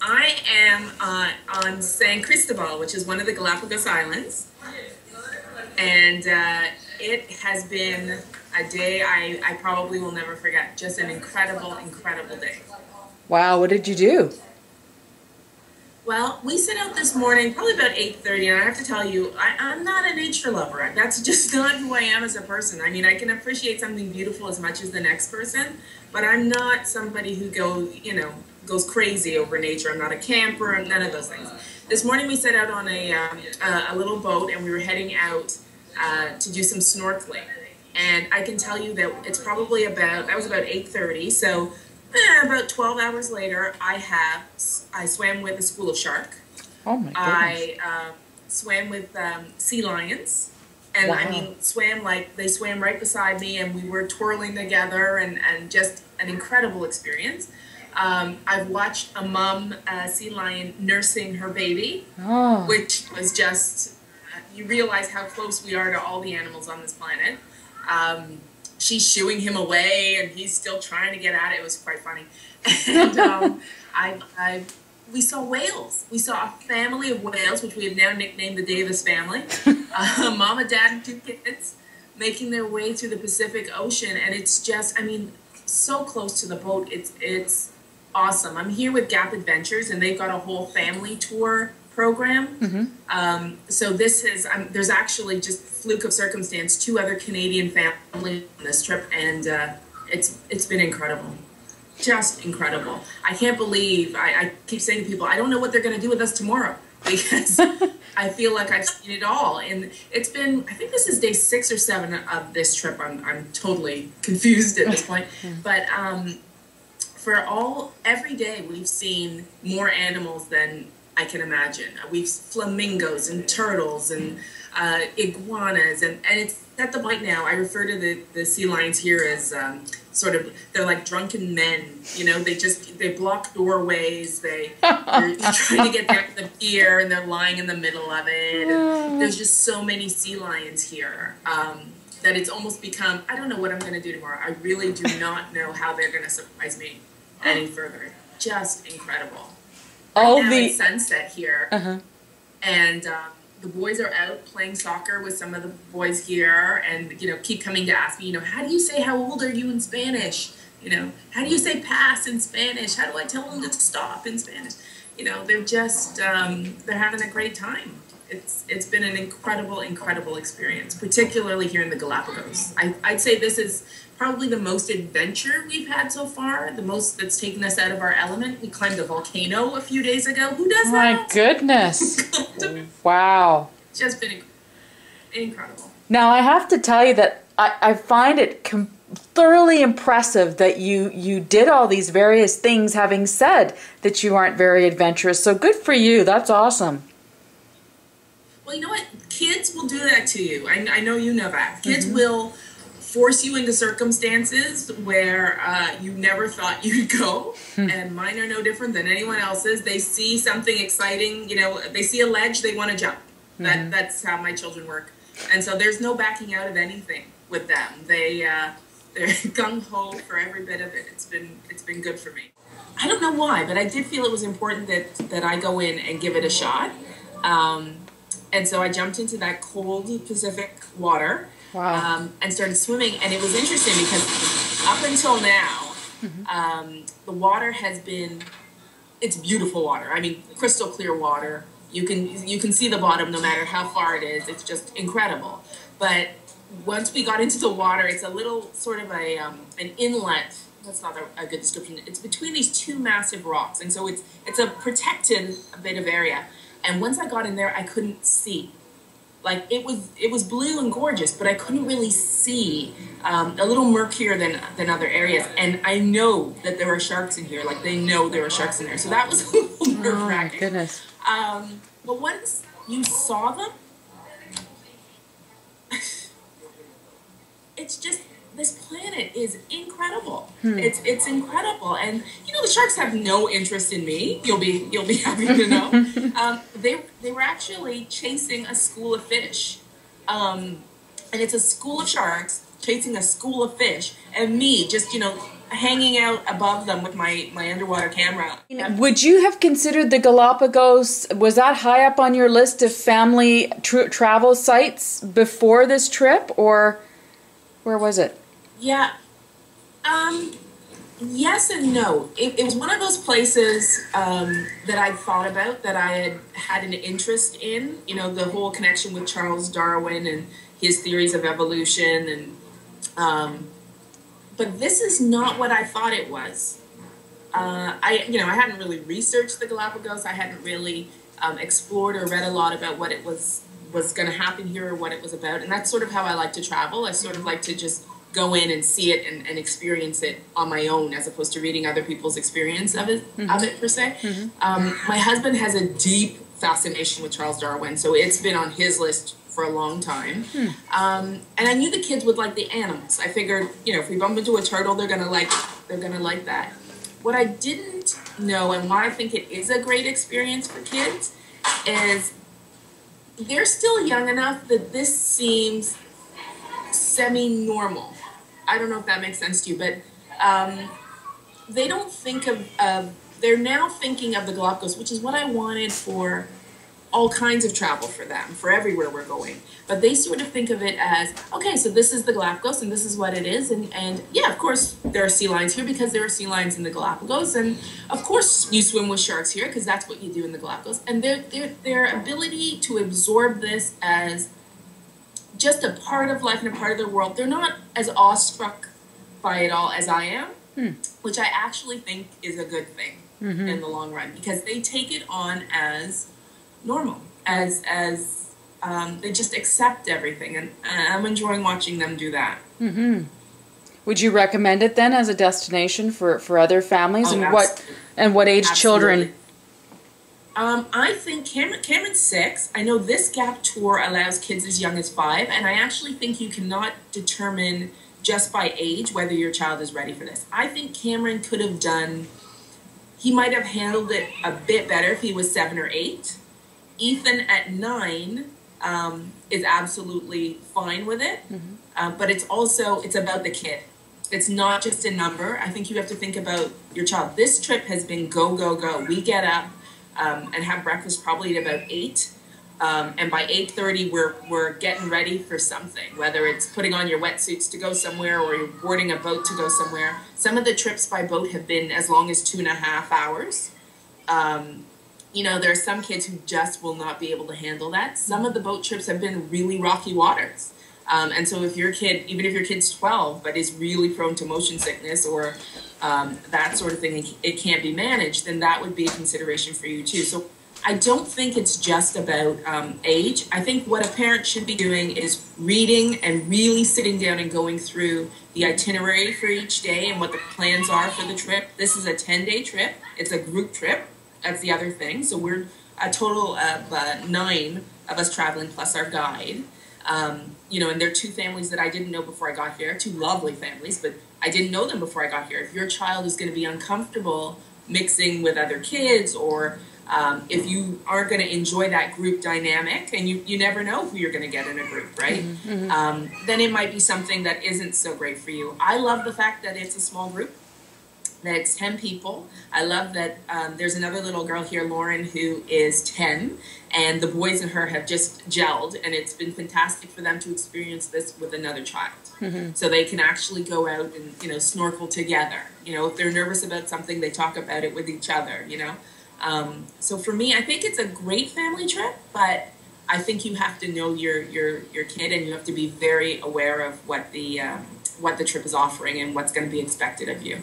I am on San Cristobal, which is one of the Galapagos Islands, and it has been a day I probably will never forget. Just an incredible, incredible day. Wow, what did you do? Well, we set out this morning, probably about 8:30, and I have to tell you, I'm not a nature lover. That's just not who I am as a person. I mean, I can appreciate something beautiful as much as the next person, but I'm not somebody who goes crazy over nature. I'm not a camper, none of those things. This morning we set out on a little boat, and we were heading out to do some snorkeling. And I can tell you that it's probably that was about 8:30, so about 12 hours later, I swam with a school of shark. Oh my goodness. I swam with sea lions. And wow. I mean, they swam right beside me, and we were twirling together, and just an incredible experience. I've watched a mom sea lion nursing her baby, which was just, you realize how close we are to all the animals on this planet. She's shooing him away, and he's still trying to get at it. It was quite funny. And we saw whales. We saw a family of whales, which we have now nicknamed the Davis family. Mama, dad, and 2 kids making their way through the Pacific Ocean. And it's just, I mean, so close to the boat. It's awesome. I'm here with Gap Adventures, and they've got a whole family tour program. Mm-hmm. So this is, there's actually just fluke of circumstance, 2 other Canadian families on this trip, and it's been incredible. Just incredible. I can't believe, I keep saying to people, I don't know what they're going to do with us tomorrow, because I feel like I've seen it all. And it's been, I think this is day 6 or 7 of this trip. I'm totally confused at this point. But every day we've seen more animals than I can imagine. We've flamingos and turtles and iguanas, and it's at the point now. I refer to the sea lions here as they're like drunken men. You know, they block doorways. They're trying to get back to the pier, and they're lying in the middle of it. And there's just so many sea lions here that it's almost become, I don't know what I'm going to do tomorrow. I really do not know how they're going to surprise me any further. Just incredible. Right now it's sunset here, and the boys are out playing soccer with some of the boys here, and keep coming to ask me, how do you say how old are you in Spanish? How do you say pass in Spanish? How do I tell them to stop in Spanish? They're just they're having a great time. It's been an incredible, incredible experience, particularly here in the Galapagos. I'd say this is probably the most adventure we've had so far, the most that's taken us out of our element. We climbed a volcano a few days ago. Who does that? My goodness. Wow. It's just been incredible. Now, I have to tell you that I find it thoroughly impressive that you did all these various things, having said that you aren't very adventurous. So good for you. That's awesome. Well, you know what? Kids will do that to you. I know you know that. Kids will force you into circumstances where you never thought you'd go, and mine are no different than anyone else's. They see something exciting, they see a ledge, they want to jump. That's how my children work, and so there's no backing out of anything with them. They're gung-ho for every bit of it. It's been good for me. I don't know why, but I did feel it was important that I go in and give it a shot. And so I jumped into that cold Pacific water. Wow. And started swimming, and it was interesting because up until now, the water has been, it's beautiful water. I mean, crystal clear water. You can see the bottom no matter how far it is. It's just incredible. But once we got into the water, it's a little sort of an inlet. That's not a good description. It's between these 2 massive rocks, and so it's a protected bit of area. And once I got in there, I couldn't see. Like, it was blue and gorgeous, but I couldn't really see. A little murkier than other areas. And I know that there are sharks in here. Like, they know there are sharks in there. So that was a little nerve-wracking. Oh, my goodness. But once you saw them, it's just, this planet is incredible. It's incredible. And the sharks have no interest in me. You'll be happy to know. They were actually chasing a school of fish. And it's a school of sharks chasing a school of fish, and me just, hanging out above them with my underwater camera. Would you have considered the Galapagos, was that high up on your list of family travel sites before this trip, or where was it? Yeah. Yes and no. It was one of those places that I thought about, that I had an interest in, you know, the whole connection with Charles Darwin and his theories of evolution, and but this is not what I thought it was. I hadn't really researched the Galapagos. I hadn't really explored or read a lot about what it was going to happen here or what it was about, and that's sort of how I like to travel. I sort of like to just go in and see it and experience it on my own, as opposed to reading other people's experience of it per se. My husband has a deep fascination with Charles Darwin, so it's been on his list for a long time. And I knew the kids would like the animals. I figured, you know, if we bump into a turtle, they're gonna like that. What I didn't know, and why I think it is a great experience for kids, is they're still young enough that this seems semi-normal. I don't know if that makes sense to you, but they don't think of they're now thinking of the Galapagos, which is what I wanted for all kinds of travel for them, for everywhere we're going. But they sort of think of it as, okay, so this is the Galapagos and this is what it is. And yeah, of course, there are sea lions here because there are sea lions in the Galapagos. And of course, you swim with sharks here because that's what you do in the Galapagos. And their ability to absorb this as just a part of life and a part of their world, they're not as awestruck by it all as I am, which I actually think is a good thing in the long run, because they take it on as normal, as they just accept everything, and I'm enjoying watching them do that. Would you recommend it then as a destination for other families? And what age children? I think Cameron's 6. I know this GAP tour allows kids as young as 5, and I actually think you cannot determine just by age whether your child is ready for this. I think Cameron could have he might have handled it a bit better if he was 7 or 8. Ethan at 9 is absolutely fine with it, but it's about the kid. It's not just a number. I think you have to think about your child. This trip has been go, go, go. We get up and have breakfast probably at about 8. And by 8:30, we're getting ready for something, whether it's putting on your wetsuits to go somewhere or you're boarding a boat to go somewhere. Some of the trips by boat have been as long as 2.5 hours. There are some kids who just will not be able to handle that. Some of the boat trips have been really rocky waters. And so if your kid, even if your kid's 12, but is really prone to motion sickness or that sort of thing, it can't be managed, then that would be a consideration for you too. So I don't think it's just about age. I think what a parent should be doing is reading and really sitting down and going through the itinerary for each day and what the plans are for the trip. This is a 10-day trip. It's a group trip. That's the other thing. So we're a total of 9 of us traveling plus our guide. And there are 2 families that I didn't know before I got here, 2 lovely families, but I didn't know them before I got here. If your child is going to be uncomfortable mixing with other kids, or if you aren't going to enjoy that group dynamic, and you never know who you're going to get in a group, right? Then it might be something that isn't so great for you. I love the fact that it's a small group, that it's 10 people. I love that there's another little girl here, Lauren, who is 10, and the boys and her have just gelled, and it's been fantastic for them to experience this with another child. So they can actually go out and, snorkel together. If they're nervous about something, they talk about it with each other, So for me, I think it's a great family trip, but I think you have to know your kid, and you have to be very aware of what the trip is offering and what's going to be expected of you.